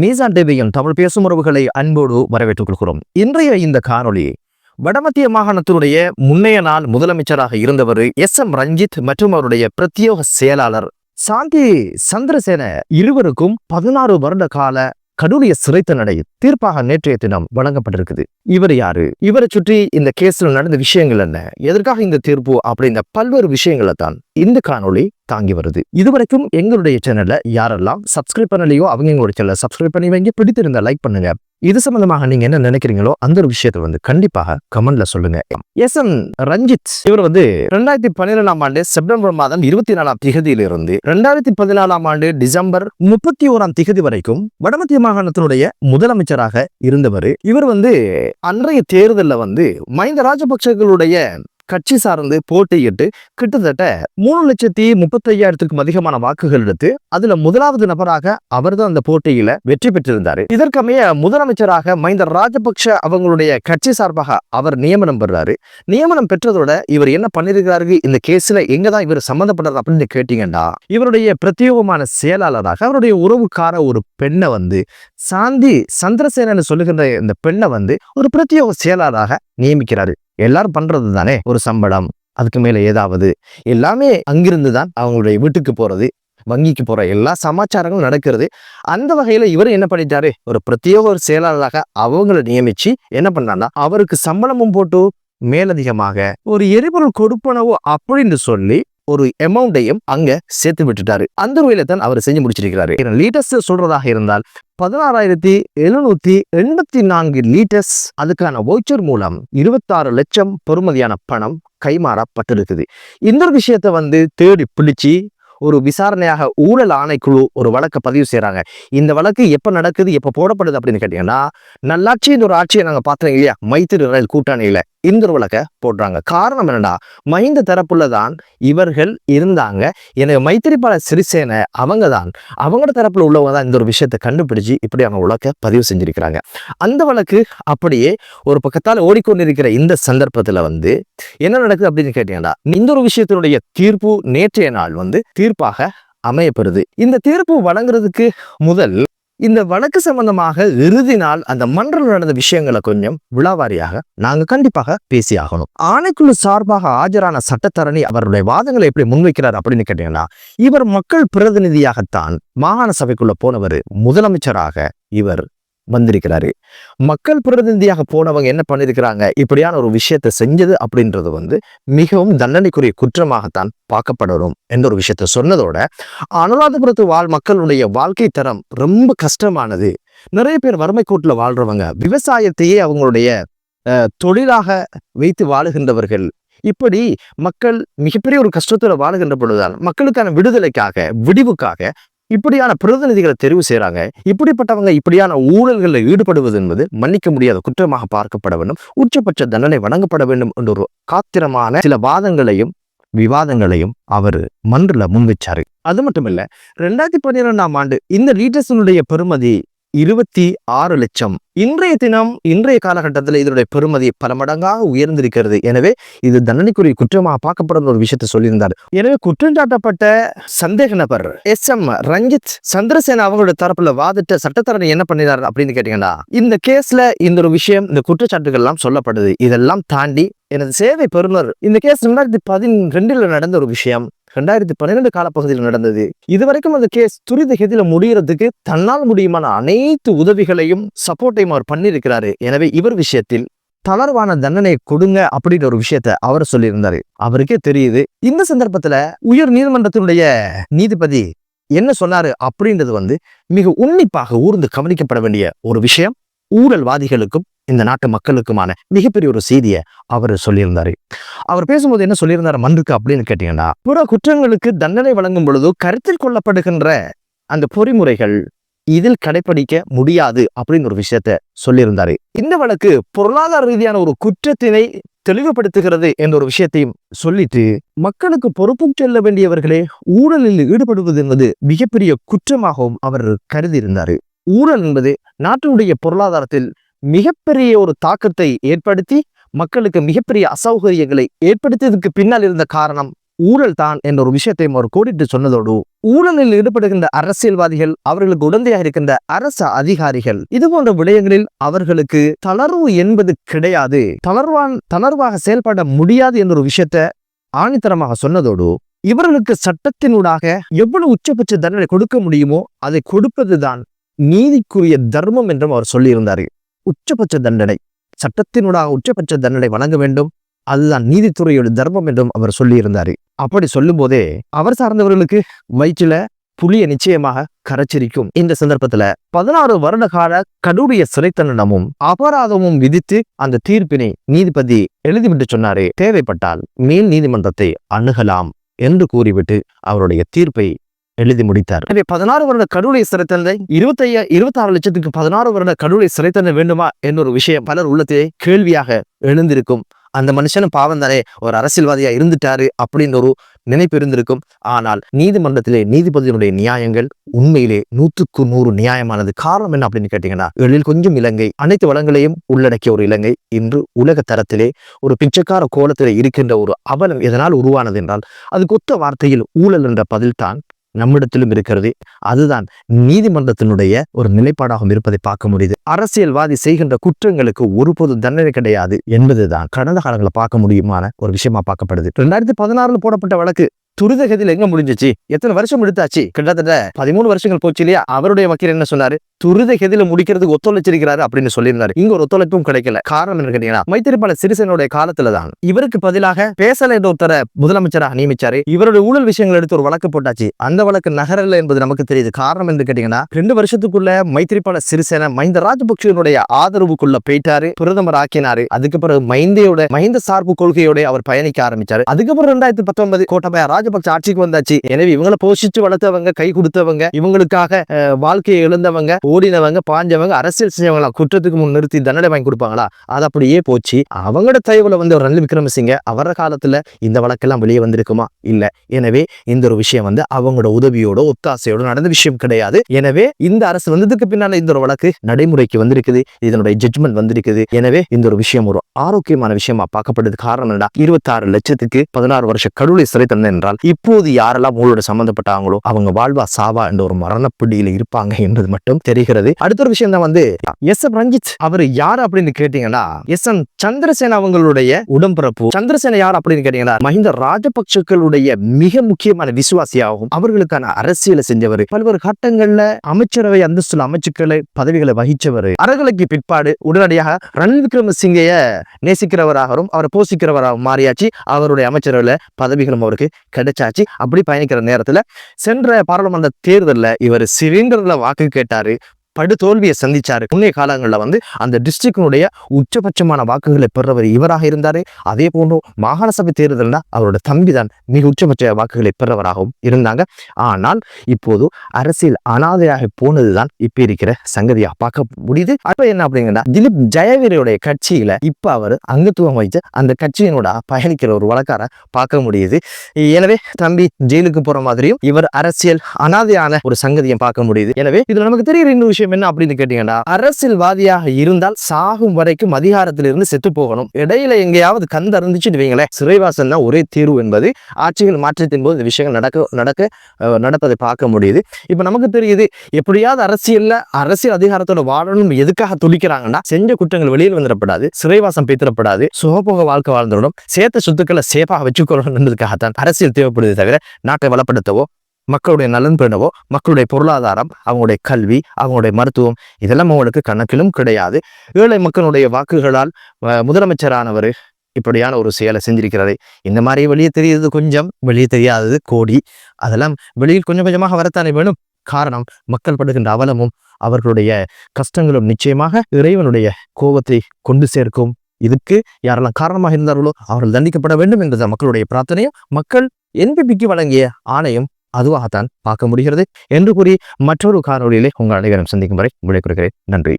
மீசான் டிவியின் தமிழ் பேசும் உறவுகளை அன்போடு வரவேற்றுக் கொள்கிறோம். இன்றைய இந்த காணொளி வடமத்திய மாகாணத்தினுடைய முன்னைய நாள் முதலமைச்சராக இருந்தவர் எஸ்.எம். ரஞ்சித் மற்றும் அவருடைய பிரத்யேக செயலாளர் சாந்தி சந்திரசேன இருவருக்கும் 16 வருட கால கடூழிய சிறை தண்டனை தீர்ப்பாக நேற்றைய தினம் வழங்கப்பட்டிருக்குது. இவர் யாரு, இவரை சுற்றி இந்த கேஸ்ல நடந்த விஷயங்கள் என்ன, எதற்காக இந்த தீர்ப்பு அப்படின்ற பல்வேறு விஷயங்களை தான் இந்த காணொளி தாங்கி வருது. இதுவரைக்கும் எங்களுடைய சேனலை யாரெல்லாம் சப்ஸ்கிரைப் பண்ணலையோ அவங்க எங்களுடைய சேனலை சப்ஸ்கிரைப் பண்ணி வைங்க. பிடித்திருந்த லைக் பண்ணுங்க. இது சம்பந்தமாக நீங்க என்ன நினைக்கிறீங்களோ அந்த ஒரு விஷயத்தை கண்டிப்பாக கமெண்ட்ல சொல்லுங்க. எஸ்.எம். ரஞ்சித் இவர் 2012ஆம் ஆண்டு செப்டம்பர் மாதம் 24ஆம் திகதியிலிருந்து 2014ஆம் ஆண்டு டிசம்பர் 31ஆம் திகதி வரைக்கும் வடமத்திய மாகாணத்தினுடைய முதலமைச்சராக இருந்தவர். இவர் அன்றைய தேர்தலில் மஹிந்த ராஜபக்சர்களுடைய கட்சி சார்ந்து போட்டியிட்டு கிட்டத்தட்ட 3,35,000க்கும் அதிகமான வாக்குகள் எடுத்து அதுல முதலாவது நபராக அவர் தான் அந்த போட்டியில வெற்றி பெற்றிருந்தாரு. இதற்கமைய முதலமைச்சராக மஹிந்த ராஜபக்ஷ அவங்களுடைய கட்சி சார்பாக அவர் நியமனம் பெறாரு. நியமனம் பெற்றதோட இவர் என்ன பண்ணிருக்கிறாரு, இந்த கேஸ்ல எங்கதான் இவர் சம்பந்தப்படுறாரு அப்படின்னு கேட்டீங்கன்னா, இவருடைய பிரத்யேகமான செயலாளராக அவருடைய உறவுக்கார ஒரு பெண்ணை சாந்தி சந்திரசேனன்னு சொல்லுகின்ற இந்த பெண்ணை ஒரு பிரத்யேக செயலாளராக நியமிக்கிறாரு. எல்லாரும் பண்றது தானே, ஒரு சம்பளம் அதுக்கு மேல ஏதாவது எல்லாமே அங்கிருந்து தான் அவங்களுடைய வீட்டுக்கு போறது, வங்கிக்கு போற எல்லா சமாச்சாரங்களும் நடக்கிறது. அந்த வகையில இவர் என்ன பண்ணிட்டாரு, ஒரு பிரத்யேக ஒரு செயலாளராக அவங்களை நியமிச்சு என்ன பண்ணான்னா அவருக்கு சம்பளமும் போட்டு மேலதிகமாக ஒரு எரிபொருள் கொடுப்பனவோ அப்படின்னு சொல்லி ஒரு அமௌண்டையும் அங்க சேர்த்து விட்டுட்டாரு. அந்த வகையில தான் அவர் செஞ்சு முடிச்சிருக்கிறாரு. லீட்டர்ஸ் சொல்றதாக இருந்தால் 16,784 லீட்டர்ஸ் அதுக்கான வவுச்சர் மூலம் 26 லட்சம் பெறுமதியான பணம் கைமாறப்பட்டிருக்குது. இந்த ஒரு விஷயத்தை தேடி பிடிச்சி ஒரு விசாரணையாக ஊழல் ஆணைக்குழு ஒரு வழக்கை பதிவு செய்யறாங்க. இந்த வழக்கு எப்ப நடக்குது, எப்ப போடப்படுது அப்படின்னு கேட்டீங்கன்னா, நல்லாட்சியின் ஒரு ஆட்சியை நாங்க பார்த்தோம் இல்லையா, மைத்திரி ரயில் கூட்டணியில இந்த ஒரு வழக்கை போடுறாங்க. காரணம் என்னன்னா, மஹிந்த தரப்புலதான் இவர்கள் இருந்தாங்க. எனவே மைத்திரிபால சிறிசேன அவங்களோட தரப்புல உள்ளவங்க தான் இந்த ஒரு விஷயத்தை கண்டுபிடிச்சு இப்படி அவங்க வழக்கை பதிவு செஞ்சிருக்கிறாங்க. அந்த வழக்கு அப்படியே ஒரு பக்கத்தால் ஓடிக்கொண்டிருக்கிற இந்த சந்தர்ப்பத்துல என்ன நடக்குது அப்படின்னு கேட்டீங்கன்னா, இந்த ஒரு விஷயத்தினுடைய தீர்ப்பு நேற்றைய நாள் தீர்ப்பாக அமையப்படுது. இந்த தீர்ப்பு வழங்குறதுக்கு முதல் இந்த வழக்கு சம்பந்தமாக இறுதி நாள் அந்த மன்றம் நடந்த விஷயங்களை கொஞ்சம் விழாவாரியாக நாங்க கண்டிப்பாக பேசி ஆகணும். ஆணைக்குழு சார்பாக ஆஜரான சட்டத்தரணி அவருடைய வாதங்களை எப்படி முன்வைக்கிறார் அப்படின்னு கேட்டீங்கன்னா, இவர் மக்கள் பிரதிநிதியாகத்தான் மாகாண சபைக்குள்ள போனவர், முதலமைச்சராக இவர் வந்திருக்கிறாரு. மக்கள் பிரதிநிதியாக போனவங்க என்ன பண்ணிருக்கிறாங்க, இப்படியான ஒரு விஷயத்தை செஞ்சது அப்படின்றது மிகவும் தண்டனைக்குரிய குற்றமாகத்தான் பார்க்கப்படணும் என்ற ஒரு விஷயத்த சொன்னதோட, அனுராதபுரத்து மக்களுடைய வாழ்க்கை தரம் ரொம்ப கஷ்டமானது. நிறைய பேர் வறுமை கோட்டில் வாழ்றவங்க, விவசாயத்தையே அவங்களுடைய தொழிலாக வைத்து வாழுகின்றவர்கள். இப்படி மக்கள் மிகப்பெரிய ஒரு கஷ்டத்துல வாழுகின்ற பொழுதுதான் மக்களுக்கான விடுதலைக்காக, விடிவுக்காக இப்படியான பிரதிநிதிகளை தெரிவு செய்யறாங்க. இப்படிப்பட்டவங்க இப்படியான ஊழல்களில் ஈடுபடுவது என்பது மன்னிக்க முடியாத குற்றமாக பார்க்கப்பட வேண்டும், உச்சபட்ச தண்டனை வழங்கப்பட வேண்டும் என்ற ஒரு காத்திரமான சில வாதங்களையும் விவாதங்களையும் அவர் மன்றில் முன்வைச்சாரு. அது மட்டும் இல்ல, 2012ஆம் ஆண்டு இந்த லீட்டர்ஸினுடைய பெறுமதி 26 லட்சம். இன்றைய தினம், இன்றைய காலகட்டத்தில் இதனுடைய பெறுமதி பல மடங்காக உயர்ந்திருக்கிறது. எனவே இது தண்டனைக்குரிய குற்றமாக பார்க்கப்படும் ஒரு விஷயத்தை சொல்லியிருந்தார். எனவே குற்றம் சாட்டப்பட்ட சந்தேக நபர் எஸ்.எம். ரஞ்சித் சந்திரசேன அவங்களுடைய தரப்புல வாதிட்ட சட்டத்தரணி என்ன பண்ணினார் அப்படின்னு கேட்டீங்கன்னா, இந்த கேஸ்ல இந்த ஒரு விஷயம், இந்த குற்றச்சாட்டுகள் எல்லாம் சொல்லப்படுது. இதெல்லாம் தாண்டி எனது சேவை பெறுநர், இந்த கேஸ் 2012 நடந்த ஒரு விஷயம், 2012 காலப்பகுதியில் நடந்தது. இதுவரைக்கும் அந்த கேஸ் துரித கதியில முடியறதுக்கு தன்னால் முடியுமான அனைத்து உதவிகளையும் சப்போர்ட்டையும் அவர் பண்ணியிருக்கிறாரு. எனவே இவர் விஷயத்தில் தளர்வான தண்டனை கொடுங்க அப்படின்ற ஒரு விஷயத்த அவர் சொல்லியிருந்தாரு. அவருக்கே தெரியுது இந்த சந்தர்ப்பத்துல உயர் நீதிமன்றத்தினுடைய நீதிபதி என்ன சொன்னாரு அப்படின்றது மிக உன்னிப்பாக ஊர்ந்து கவனிக்கப்பட வேண்டிய ஒரு விஷயம். ஊழல்வாதிகளுக்கும் இந்த நாட்டு மக்களுக்குமான மிகப்பெரிய ஒரு செய்தியை அவர் சொல்லியிருந்தாரு. அவர் பேசும்போது என்ன சொல்லியிருந்தாரு மன்றுக்கு அப்படின்னு கேட்டீங்கன்னா, புற குற்றங்களுக்கு தண்டனை வழங்கும் பொழுது கருத்தில் கொள்ளப்படுகின்ற அந்த பொறிமுறைகள் இதில் கடைபிடிக்க முடியாது அப்படின்னு ஒரு விஷயத்த சொல்லியிருந்தாரு. இந்த வழக்கு பொருளாதார ரீதியான ஒரு குற்றத்தினை தெளிவுபடுத்துகிறது என்ற ஒரு விஷயத்தையும் சொல்லிட்டு, மக்களுக்கு பொறுப்பு செல்ல வேண்டியவர்களே ஊழலில் ஈடுபடுவது என்பது மிகப்பெரிய குற்றமாகவும் அவர் கருதி இருந்தாரு. ஊழல் என்பது நாட்டினுடைய பொருளாதாரத்தில் மிகப்பெரிய ஒரு தாக்கத்தை ஏற்படுத்தி மக்களுக்கு மிகப்பெரிய அசௌகரியங்களை ஏற்படுத்தியதுக்கு பின்னால் இருந்த காரணம் ஊழல் தான் என்ற ஒரு விஷயத்தையும் அவர் கோடிட்டு சொன்னதோடு, ஊழலில் ஈடுபடுகின்ற அரசியல்வாதிகள், அவர்களுக்கு உடந்தையாக இருக்கின்ற அரசு அதிகாரிகள், இது போன்ற விடயங்களில் அவர்களுக்கு தளர்வு என்பது கிடையாது, தளர்வாக செயல்பட முடியாது என்ற ஒரு விஷயத்தை ஆணித்தரமாக சொன்னதோடு, இவர்களுக்கு சட்டத்தினூடாக எவ்வளவு உச்சபட்ச தண்டனை கொடுக்க முடியுமோ அதை கொடுப்பதுதான் நீதிக்குரிய தர்மம் என்றும் அவர் சொல்லியிருந்தார். உச்சபட்ச தண்டனை, சட்டத்தினூடாக உச்சபட்ச தண்டனை வழங்க வேண்டும், அதுதான் நீதித்துறையோட தர்மம் என்றும் அவர் சொல்லியிருந்தாரு. அப்படி சொல்லும் போதே அவர் சார்ந்தவர்களுக்கு வயிற்றுல புலிய நிச்சயமாக கரைச்சிரிக்கும். இந்த சந்தர்ப்பத்துல 16 வருட கால கடுடைய சிறை தண்டனமும் அபராதமும் விதித்து அந்த தீர்ப்பினை நீதிபதி எழுதிவிட்டு சொன்னாரு, தேவைப்பட்டால் மேல் நீதிமன்றத்தை அணுகலாம் என்று கூறிவிட்டு அவருடைய தீர்ப்பை எழுதி முடித்தார். 16 வருட கடுடைய சிறை தண்டனை, 26 லட்சத்துக்கு 16 வருட கடுடைய சிறை தண்டனை வேண்டுமா என்னொரு விஷயம் பலர் உள்ளத்திலே கேள்வியாக எழுந்திருக்கும். அந்த மனுஷனும் பாவம் தானே, ஒரு அரசியல்வாதியா இருந்துட்டாரு அப்படின்னு ஒரு நினைப்பு இருந்திருக்கும். ஆனால் நீதிமன்றத்திலே நீதிபதியினுடைய நியாயங்கள் உண்மையிலே 100க்கு 100 நியாயமானது. காரணம் என்ன அப்படின்னு கேட்டீங்கன்னா, எழில் கொஞ்சம் இலங்கை அனைத்து வளங்களையும் உள்ளடக்கிய ஒரு இலங்கை இன்று உலக தரத்திலே ஒரு பிச்சைக்கார கோலத்திலே இருக்கின்ற ஒரு அவலம் எதனால் உருவானது என்றால், அதுக்கு ஒத்த வார்த்தையில் ஊழல் என்ற பதில்தான் நம்மிடத்திலும் இருக்கிறது. அதுதான் நீதிமன்றத்தினுடைய ஒரு நிலைப்பாடாகவும் இருப்பதை பார்க்க முடியுது. அரசியல்வாதி செய்கின்ற குற்றங்களுக்கு ஒருபோதும் தண்டனை கிடையாது என்பதுதான் கடந்த காலங்களில் பார்க்க முடியுமான ஒரு விஷயமா பார்க்கப்படுது. 2016 போடப்பட்ட வழக்கு துரிதகதியில் எங்க முடிஞ்சிச்சு? எத்தனை வருஷம் எடுத்தாச்சு? கிட்டத்தட்ட 13 வருஷங்கள் போச்சு இல்லையா? அவருடைய வக்கீல் என்ன சொன்னாரு? துரிதகதியில முடிக்கிறதுக்கு ஒத்துழைச்சிருக்கிறாரு அப்படின்னு சொல்லியிருந்தாரு. இங்க ஒரு ஒத்துழைப்பும் கிடைக்கல. காரணம் என்ன கேட்டீங்கன்னா, மைத்திரிபால சிறிசேனுடைய காலத்துலதான் இவருக்கு பதிலாக பேசல என்ற ஒருத்தர முதலமைச்சராக நியமிச்சாரு. இவருடைய ஊழல் விஷயங்கள் எடுத்து ஒரு வழக்கு போட்டாச்சு. அந்த வழக்கு நகரல என்பது நமக்கு தெரியுது. காரணம் என்று கேட்டீங்கன்னா, 2 வருஷத்துக்குள்ள மைத்திரிபால சிறிசேன மஹிந்த ராஜபக்சேனுடைய ஆதரவுக்குள்ள போயிட்டாரு, பிரதமர் ஆக்கினாரு. அதுக்கு பிறகு மஹிந்த சார்பு கொள்கையோட அவர் பயணிக்க ஆரம்பிச்சாரு. அதுக்கப்புறம் 2019 கோட்டாபய ராஜபக்ச ஆட்சிக்கு வந்தாச்சு. எனவே இவங்களை போஷிச்சு வளர்த்தவங்க, கை கொடுத்தவங்க, இவங்களுக்காக வாழ்க்கையை இழந்தவங்க, ஓடினவங்க, பாஞ்சவங்க, அரசியல் செஞ்சவங்களா குற்றத்துக்கு முன் நிறுத்தி தண்டனை வாங்கி கொடுப்பாங்களா? அது அப்படியே போச்சு. அவங்களோட தயவுல ரணில் விக்ரமசிங்க அவர காலத்துல இந்த வழக்கெல்லாம் வெளியே வந்திருக்குமா? இல்ல. எனவே இந்த ஒரு விஷயம் அவங்களோட உதவியோட ஒத்தாசையோட நடந்த விஷயம் கிடையாது. எனவே இந்த அரசு வந்ததுக்கு பின்னால இந்த ஒரு வழக்கு நடைமுறைக்கு வந்திருக்குது, இதனுடைய ஜட்ஜ்மெண்ட் வந்திருக்குது. எனவே இந்த ஒரு விஷயம் ஒரு ஆரோக்கியமான விஷயமா பார்க்கப்படுது. காரணம் என்ன? 26 லட்சத்துக்கு 16 வருஷ கடுளை சிறை தண்டனை என்றால் இப்போது யாரெல்லாம் ஊழலோட சம்பந்தப்பட்டாங்களோ அவங்க வாழ்வா சாவா என்ற ஒரு மரணப்பிடியில இருப்பாங்க என்பது மட்டும் தெரிகிறது. அடுத்த ஒரு விஷயம் தான் எஸ்.எம். ரஞ்சித். அவர் யார் அப்படின்னு கேட்டீங்கன்னா, எஸ்.எம். சந்திரசேன அவங்களுடைய உடம்பிறப்பு. சந்திரசேன யார் அப்படின்னு கேட்டீங்கன்னா, மஹிந்த ராஜபக்சேக்களுடைய மிக முக்கியமான விசுவாசியாகவும் அவர்களுக்கான அரசியலை செஞ்சவர், பல்வேறு கட்டங்கள்ல அமைச்சரவை அந்தஸ்துல அமைச்சுக்களை பதவிகளை வகிச்சவர். அறகலைக்கு பிற்பாடு உடனடியாக ரணில் விக்ரமசிங்கைய நேசிக்கிறவராகவும் அவரை போஷிக்கிறவராகவும் மாறியாச்சு. அவருடைய அமைச்சரவையில பதவிகளும் அவருக்கு கிடைச்சாச்சு. அப்படி பயணிக்கிற நேரத்துல சென்ற பாராளுமன்ற தேர்தலில் இவர் சிலிண்டர்ல வாக்கு கேட்டாரு, படு தோல்வியை சந்திச்சாரு. முன்னைய காலங்களில் அந்த டிஸ்ட்ரிக்டினுடைய உச்சபட்சமான வாக்குகளை பெறவர் இவராக இருந்தாரு. அதே போன்று மாகாண சபை தேர்தல்னா அவரோட தம்பி தான் மிக உச்சபட்ச வாக்குகளை பெறவராகவும் இருந்தாங்க. ஆனால் இப்போது அரசியல் அனாதையாக போனதுதான் இப்ப இருக்கிற சங்கதியா பார்க்க முடியுது. அப்ப என்ன அப்படிங்கன்னா, திலீப் ஜெயவீரையுடைய கட்சியில இப்ப அவர் அங்கத்துவம் வைத்து அந்த கட்சியினோட பயணிக்கிற ஒரு வழக்கார பார்க்க முடியுது. எனவே தம்பி ஜெயிலுக்கு போற மாதிரியும் இவர் அரசியல் அனாதையான ஒரு சங்கதியை பார்க்க முடியுது. எனவே இதுல நமக்கு தெரிகிற இன்னொரு விஷயம் என்ன அப்படின்னு கேட்டீங்கன்னா, அரசியல்வாதியாக இருந்தால் சாகும் வரைக்கும் அதிகாரத்திலிருந்து செத்து போகணும். இடையில எங்கேயாவது கந்து அருந்துச்சுன்னு வைங்களேன், சிறைவாசம் தான் ஒரே தீர்வு என்பது ஆட்சிகள் மாற்றத்தின் போது இந்த விஷயங்கள் நடப்பதை பார்க்க முடியுது. இப்ப நமக்கு தெரியுது, எப்படியாவது அரசியல் அதிகாரத்தோட வாழணும் எதுக்காக துடிக்கிறாங்கன்னா, செஞ்ச குற்றங்கள் வெளியில் வந்துடப்படாது, சிறைவாசம் பெற்றிடப்படாது, சுகபோக வாழ்க்கை வாழ்ந்துடணும், சேர்த்த சொத்துக்களை சேஃபாக வச்சுக்கொள்ளணும் என்பதற்காகத்தான் அரசியல் தேவைப்படுது. தவிர நாட்டை வளப்படுத்தவோ, மக்களுடைய நலன் பெறவோ, மக்களுடைய பொருளாதாரம், அவங்களுடைய கல்வி, அவங்களுடைய மருத்துவம் இதெல்லாம் அவங்களுக்கு கணக்கிலும் கிடையாது. ஏழை மக்களுடைய வாக்குகளால் முதலமைச்சரானவர் இப்படியான ஒரு செயலை செஞ்சிருக்கிறாரு. இந்த மாதிரி வெளியே தெரியுது கொஞ்சம், வெளியே தெரியாதது கோடி. அதெல்லாம் வெளியில் கொஞ்சம் கொஞ்சமாக வரத்தானே வேணும். காரணம், மக்கள் படுகின்ற அவலமும் அவர்களுடைய கஷ்டங்களும் நிச்சயமாக இறைவனுடைய கோபத்தை கொண்டு சேர்க்கும். இதுக்கு யாரெல்லாம் காரணமாக இருந்தார்களோ அவர்கள் தண்டிக்கப்பட வேண்டும் என்பது மக்களுடைய பிரார்த்தனையும் மக்கள் என்பிபிக்கு வழங்கிய ஆணையம் அதுவாகத்தான் பார்க்க முடிகிறது என்று கூறி மற்றொரு காணொளியிலே உங்கள் அனைவரும் சந்திக்கும் வரை விடைபெறுகிறேன். நன்றி.